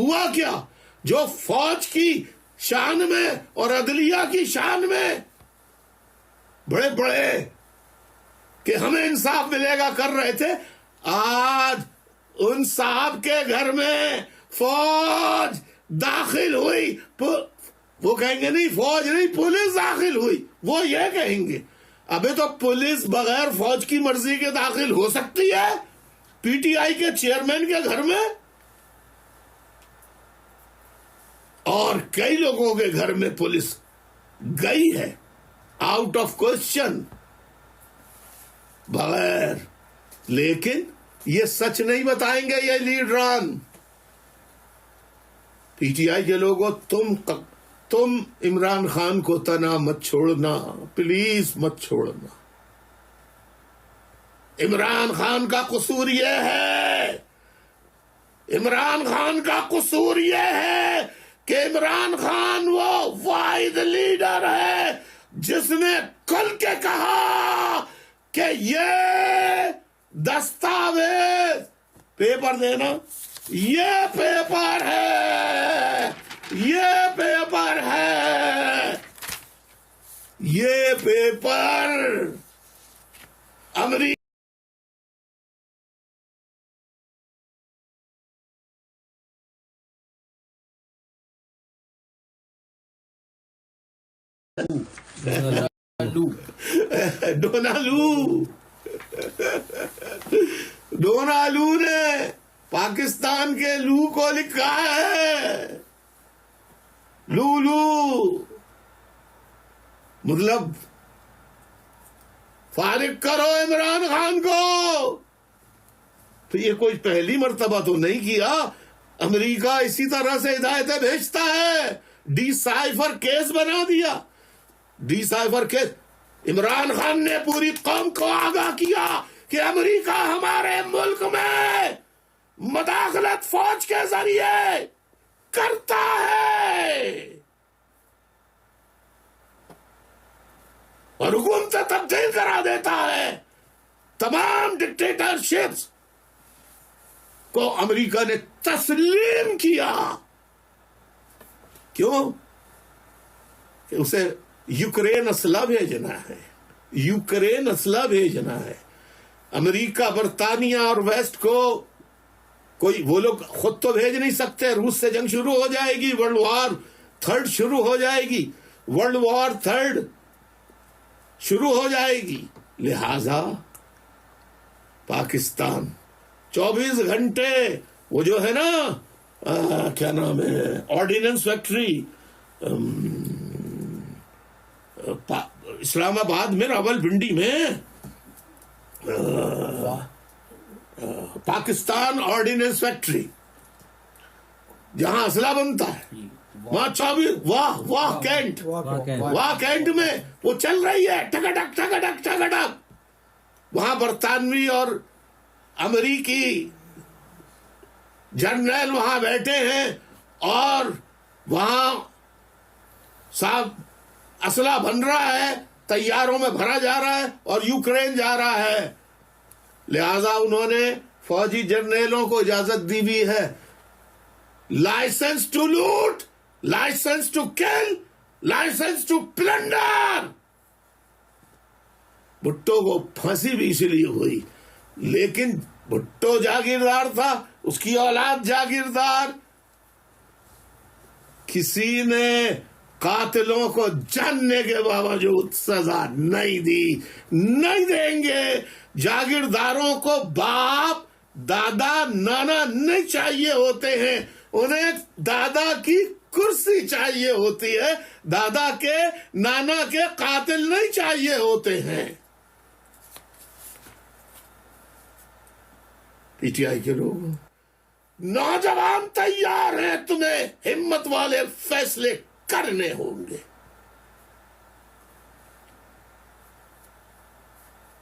हुआ क्या? जो फौज की शान में और अदलिया की शान में बड़े बड़े कि हमें इंसाफ मिलेगा कर रहे थे, आज उन साहब के घर में फौज दाखिल हुई। वो कहेंगे नहीं फौज नहीं, पुलिस दाखिल हुई, वो ये कहेंगे। अबे तो पुलिस बगैर फौज की मर्जी के दाखिल हो सकती है पीटीआई के चेयरमैन के घर में? और कई लोगों के घर में पुलिस गई है आउट ऑफ क्वेश्चन, बगैर। लेकिन ये सच नहीं बताएंगे ये लीडरान। पीटीआई के लोगों, तुम इमरान खान को तना मत छोड़ना, प्लीज मत छोड़ना। इमरान खान का कसूर यह है, इमरान खान का कसूर यह है कि इमरान खान वो वाहिद लीडर है जिसने खुल के कहा कि ये दस्तावेज, पेपर देना, ये पेपर है, ये पेपर है, ये पेपर अमरीका डोनालू ने पाकिस्तान के लू को लिखा है। लूलू मतलब फारिग करो इमरान खान को। तो ये कोई पहली मर्तबा तो नहीं किया, अमेरिका इसी तरह से हिदायतें भेजता है। डिसाइफर केस बना दिया, डिसाइफर केस। इमरान खान ने पूरी कौम को आगाह किया कि अमेरिका हमारे मुल्क में मदाखलत फौज के जरिए करता है और हुकूमत तब्दील करा देता है। तमाम डिक्टेटरशिप्स को अमेरिका ने तस्लीम किया। क्यों? कि उसे यूक्रेन असला भेजना है, यूक्रेन असला भेजना है। अमेरिका, बर्तानिया और वेस्ट को कोई, वो लोग खुद तो भेज नहीं सकते। रूस से जंग शुरू हो जाएगी, वर्ल्ड वॉर थर्ड शुरू हो जाएगी, वर्ल्ड वॉर थर्ड शुरू हो जाएगी। लिहाजा पाकिस्तान 24 घंटे वो जो है ना, क्या नाम है, ऑर्डिनेंस फैक्ट्री इस्लामाबाद में, रावलपिंडी में, पाकिस्तान ऑर्डिनेंस फैक्ट्री जहां असला बनता है, वहां 24 वाह कैंट में वो चल रही है, ठगडक ठगडक ठगडक। वहां बरतानवी और अमेरिकी जनरल वहां बैठे हैं और वहां साहब असला बन रहा है, तैयारों में भरा जा रहा है और यूक्रेन जा रहा है। लिहाजा उन्होंने फौजी जनरलों को इजाजत दी हुई है, license to loot, license to kill, license to plunder. Bhutto को फांसी भी इसलिए हुई, लेकिन भुट्टो जागीरदार था, उसकी औलाद जागीरदार। किसी ने कातिलों को जानने के बावजूद सजा नहीं दी, नहीं देंगे। जागीरदारों को बाप, दादा, नाना नहीं चाहिए होते हैं, उन्हें दादा की कुर्सी चाहिए होती है, दादा के, नाना के कातिल नहीं चाहिए होते हैं। पीटीआई के लोग, नौजवान तैयार हैं, तुम्हें हिम्मत वाले फैसले करने होंगे।